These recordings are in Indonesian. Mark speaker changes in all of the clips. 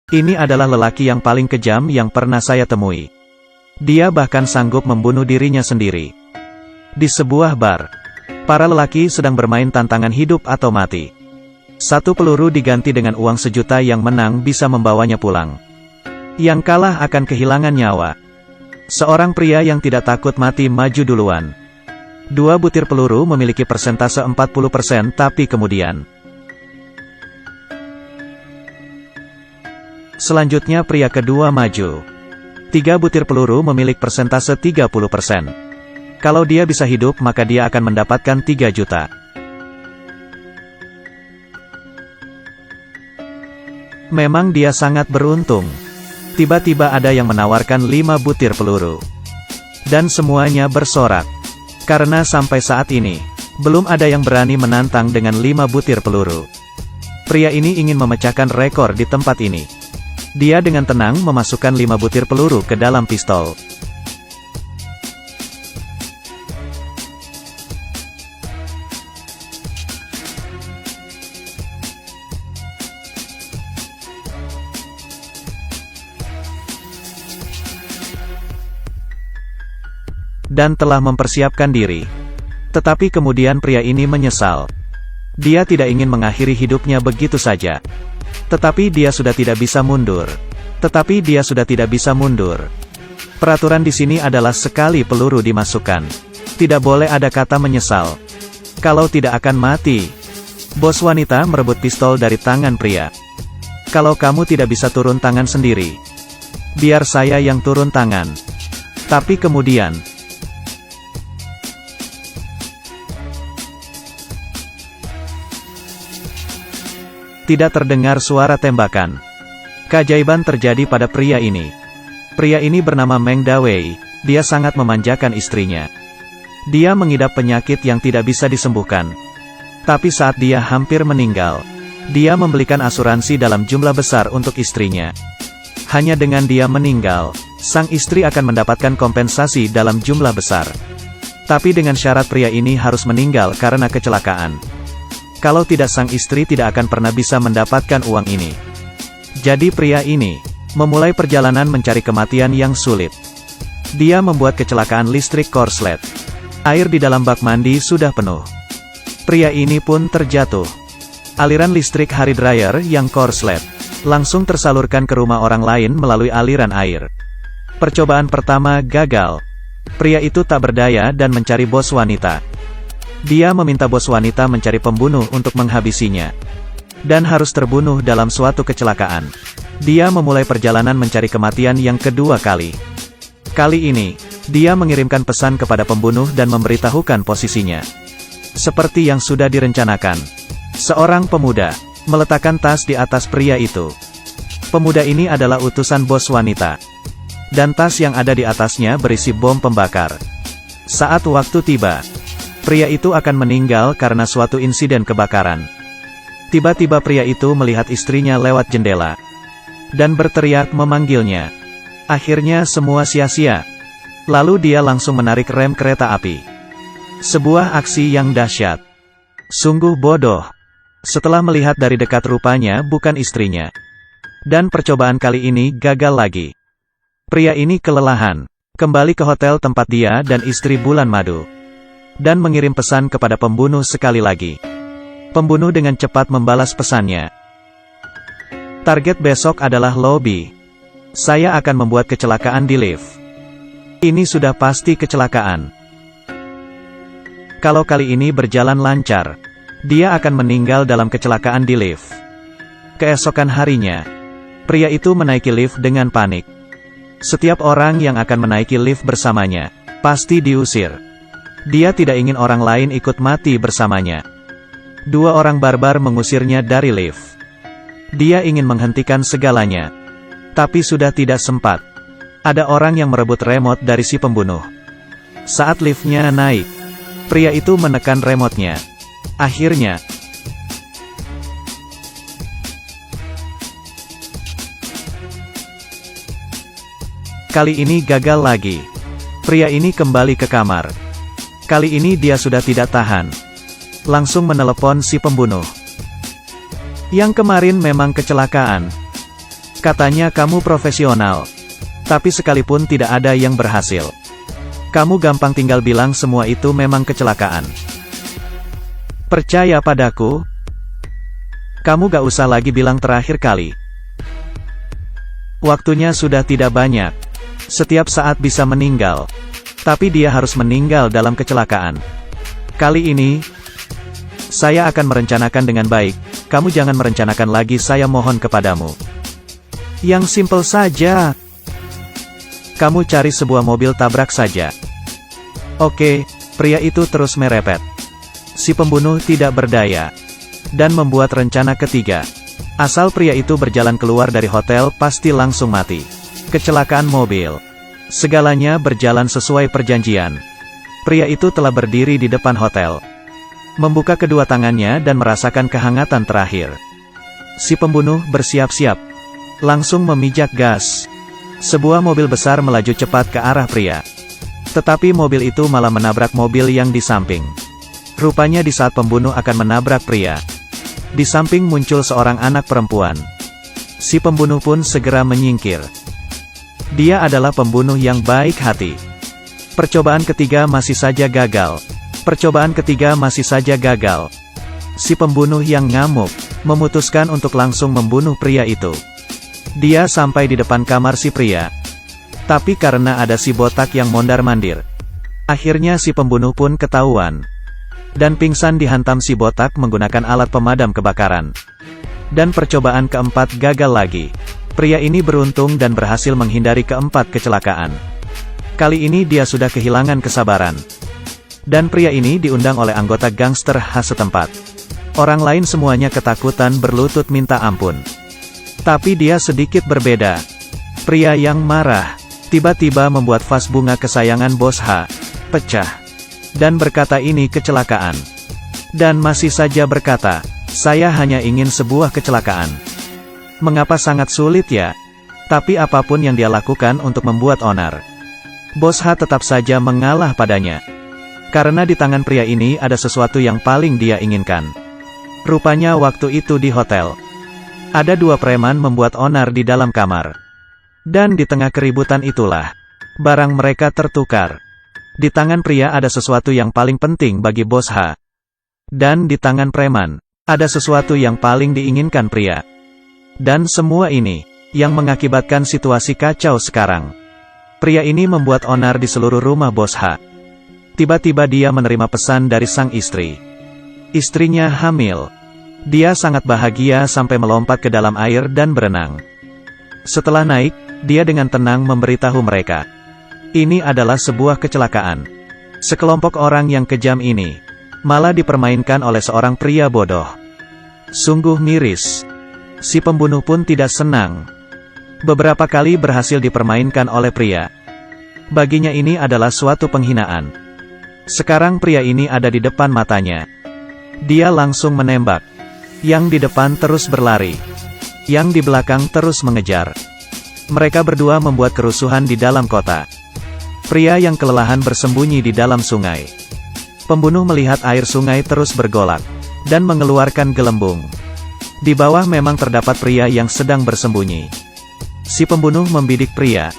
Speaker 1: Ini adalah lelaki yang paling kejam yang pernah saya temui. Dia bahkan sanggup membunuh dirinya sendiri. Di sebuah bar, para lelaki sedang bermain tantangan hidup atau mati. Satu peluru diganti dengan uang 1 juta, yang menang bisa membawanya pulang. Yang kalah akan kehilangan nyawa. Seorang pria yang tidak takut mati maju duluan. 2 butir peluru memiliki persentase 40%, tapi kemudian selanjutnya pria kedua maju. 3 butir peluru memiliki persentase 30%. Kalau dia bisa hidup maka dia akan mendapatkan 3 juta. Memang dia sangat beruntung. Tiba-tiba ada yang menawarkan 5 butir peluru. Dan semuanya bersorak. Karena sampai saat ini, belum ada yang berani menantang dengan 5 butir peluru. Pria ini ingin memecahkan rekor di tempat ini. Dia dengan tenang memasukkan 5 butir peluru ke dalam pistol. Dan telah mempersiapkan diri. Tetapi kemudian pria ini menyesal. Dia tidak ingin mengakhiri hidupnya begitu saja. Tetapi dia sudah tidak bisa mundur. Peraturan di sini adalah sekali peluru dimasukkan, tidak boleh ada kata menyesal. Kalau tidak akan mati. Bos wanita merebut pistol dari tangan pria. Kalau kamu tidak bisa turun tangan sendiri, biar saya yang turun tangan. Tapi kemudian tidak terdengar suara tembakan. Keajaiban terjadi pada pria ini. Pria ini bernama Meng Dawei. Dia sangat memanjakan istrinya. Dia mengidap penyakit yang tidak bisa disembuhkan. Tapi saat dia hampir meninggal, dia membelikan asuransi dalam jumlah besar untuk istrinya. Hanya dengan dia meninggal, sang istri akan mendapatkan kompensasi dalam jumlah besar. Tapi dengan syarat pria ini harus meninggal karena kecelakaan. Kalau tidak, sang istri tidak akan pernah bisa mendapatkan uang ini. Jadi pria ini memulai perjalanan mencari kematian yang sulit. Dia membuat kecelakaan listrik korslet. Air di dalam bak mandi sudah penuh. Pria ini pun terjatuh. Aliran listrik hair dryer yang korslet langsung tersalurkan ke rumah orang lain melalui aliran air. Percobaan pertama gagal. Pria itu tak berdaya dan mencari bos wanita. Dia meminta bos wanita mencari pembunuh untuk menghabisinya. Dan harus terbunuh dalam suatu kecelakaan. Dia memulai perjalanan mencari kematian yang kedua kali. Kali ini, dia mengirimkan pesan kepada pembunuh dan memberitahukan posisinya. Seperti yang sudah direncanakan. Seorang pemuda meletakkan tas di atas pria itu. Pemuda ini adalah utusan bos wanita. Dan tas yang ada di atasnya berisi bom pembakar. Saat waktu tiba, pria itu akan meninggal karena suatu insiden kebakaran. Tiba-tiba pria itu melihat istrinya lewat jendela. Dan berteriak memanggilnya. Akhirnya semua sia-sia. Lalu dia langsung menarik rem kereta api. Sebuah aksi yang dahsyat. Sungguh bodoh. Setelah melihat dari dekat, rupanya bukan istrinya. Dan percobaan kali ini gagal lagi. Pria ini kelelahan. Kembali ke hotel tempat dia dan istri bulan madu. Dan mengirim pesan kepada pembunuh sekali lagi. Pembunuh dengan cepat membalas pesannya. Target besok adalah lobi. Saya akan membuat kecelakaan di lift. Ini sudah pasti kecelakaan. Kalau kali ini berjalan lancar, dia akan meninggal dalam kecelakaan di lift. Keesokan harinya, pria itu menaiki lift dengan panik. Setiap orang yang akan menaiki lift bersamanya pasti diusir. Dia tidak ingin orang lain ikut mati bersamanya. 2 orang barbar mengusirnya dari lift. Dia ingin menghentikan segalanya. Tapi sudah tidak sempat. Ada orang yang merebut remote dari si pembunuh. Saat liftnya naik, pria itu menekan remote-nya. Akhirnya, kali ini gagal lagi. Pria ini kembali ke kamar. Kali ini dia sudah tidak tahan. Langsung menelepon si pembunuh. Yang kemarin memang kecelakaan. Katanya kamu profesional. Tapi sekalipun tidak ada yang berhasil. Kamu gampang tinggal bilang semua itu memang kecelakaan. Percaya padaku. Kamu gak usah lagi bilang terakhir kali. Waktunya sudah tidak banyak. Setiap saat bisa meninggal. Tapi dia harus meninggal dalam kecelakaan. Kali ini, saya akan merencanakan dengan baik. Kamu jangan merencanakan lagi, saya mohon kepadamu. Yang simpel saja. Kamu cari sebuah mobil tabrak saja. Oke, pria itu terus merepet. Si pembunuh tidak berdaya. Dan membuat rencana ketiga. Asal pria itu berjalan keluar dari hotel pasti langsung mati. Kecelakaan mobil. Segalanya berjalan sesuai perjanjian. Pria itu telah berdiri di depan hotel. Membuka kedua tangannya dan merasakan kehangatan terakhir. Si pembunuh bersiap-siap. Langsung memijak gas. Sebuah mobil besar melaju cepat ke arah pria. Tetapi mobil itu malah menabrak mobil yang di samping. Rupanya di saat pembunuh akan menabrak pria, di samping muncul seorang anak perempuan. Si pembunuh pun segera menyingkir. Dia adalah pembunuh yang baik hati. Percobaan ketiga masih saja gagal. Percobaan ketiga masih saja gagal. Si pembunuh yang ngamuk, memutuskan untuk langsung membunuh pria itu. Dia sampai di depan kamar si pria. Tapi karena ada si botak yang mondar-mandir, akhirnya si pembunuh pun ketahuan. Dan pingsan dihantam si botak menggunakan alat pemadam kebakaran. Dan percobaan keempat gagal lagi. Pria ini beruntung dan berhasil menghindari keempat kecelakaan. Kali ini dia sudah kehilangan kesabaran. Dan pria ini diundang oleh anggota gangster khas setempat. Orang lain semuanya ketakutan berlutut minta ampun. Tapi dia sedikit berbeda. Pria yang marah, tiba-tiba membuat vas bunga kesayangan Bos H pecah. Dan berkata ini kecelakaan. Dan masih saja berkata, saya hanya ingin sebuah kecelakaan. Mengapa sangat sulit ya? Tapi apapun yang dia lakukan untuk membuat onar Bos H tetap saja mengalah padanya. Karena di tangan pria ini ada sesuatu yang paling dia inginkan. Rupanya waktu itu di hotel, ada dua preman membuat onar di dalam kamar. Dan di tengah keributan itulah, barang mereka tertukar. Di tangan pria ada sesuatu yang paling penting bagi Bos H. Dan di tangan preman, ada sesuatu yang paling diinginkan pria. Dan semua ini, yang mengakibatkan situasi kacau sekarang. Pria ini membuat onar di seluruh rumah Bos H. Tiba-tiba dia menerima pesan dari sang istri. Istrinya hamil. Dia sangat bahagia sampai melompat ke dalam air dan berenang. Setelah naik, dia dengan tenang memberitahu mereka. Ini adalah sebuah kecelakaan. Sekelompok orang yang kejam ini, malah dipermainkan oleh seorang pria bodoh. Sungguh miris. Si pembunuh pun tidak senang. Beberapa kali berhasil dipermainkan oleh pria. Baginya ini adalah suatu penghinaan. Sekarang pria ini ada di depan matanya. Dia langsung menembak. Yang di depan terus berlari. Yang di belakang terus mengejar. Mereka berdua membuat kerusuhan di dalam kota. Pria yang kelelahan bersembunyi di dalam sungai. Pembunuh melihat air sungai terus bergolak, dan mengeluarkan gelembung. Di bawah memang terdapat pria yang sedang bersembunyi. Si pembunuh membidik pria.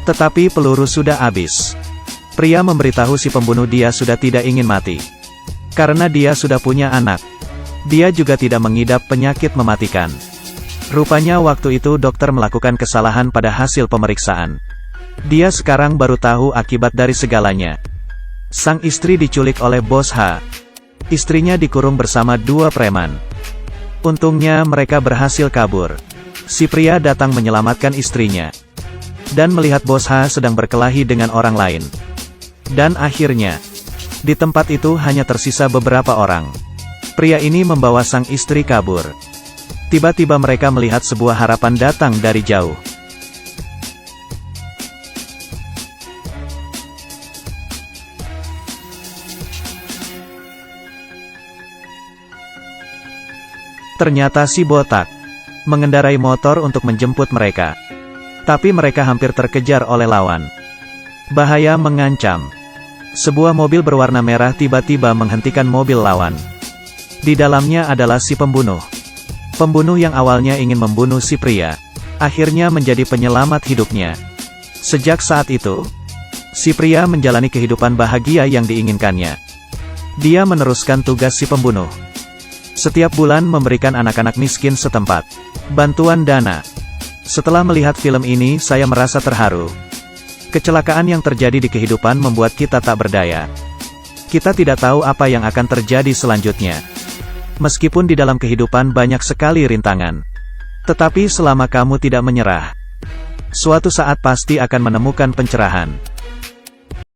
Speaker 1: Tetapi peluru sudah habis. Pria memberitahu si pembunuh dia sudah tidak ingin mati. Karena dia sudah punya anak. Dia juga tidak mengidap penyakit mematikan. Rupanya waktu itu dokter melakukan kesalahan pada hasil pemeriksaan. Dia sekarang baru tahu akibat dari segalanya. Sang istri diculik oleh Bos H. Istrinya dikurung bersama dua preman. Untungnya mereka berhasil kabur. Si pria datang menyelamatkan istrinya. Dan melihat Bos H sedang berkelahi dengan orang lain. Dan akhirnya, di tempat itu hanya tersisa beberapa orang. Pria ini membawa sang istri kabur. Tiba-tiba mereka melihat sebuah harapan datang dari jauh. Ternyata si botak mengendarai motor untuk menjemput mereka. Tapi mereka hampir terkejar oleh lawan. Bahaya mengancam. Sebuah mobil berwarna merah tiba-tiba menghentikan mobil lawan. Di dalamnya adalah si pembunuh. Pembunuh yang awalnya ingin membunuh si pria. akhirnya menjadi penyelamat hidupnya. Sejak saat itu, si pria menjalani kehidupan bahagia yang diinginkannya. Dia meneruskan tugas si pembunuh. Setiap bulan memberikan anak-anak miskin setempat bantuan dana. Setelah melihat film ini saya merasa terharu. Kecelakaan yang terjadi di kehidupan membuat kita tak berdaya. Kita tidak tahu apa yang akan terjadi selanjutnya. Meskipun di dalam kehidupan banyak sekali rintangan. Tetapi selama kamu tidak menyerah, suatu saat pasti akan menemukan pencerahan.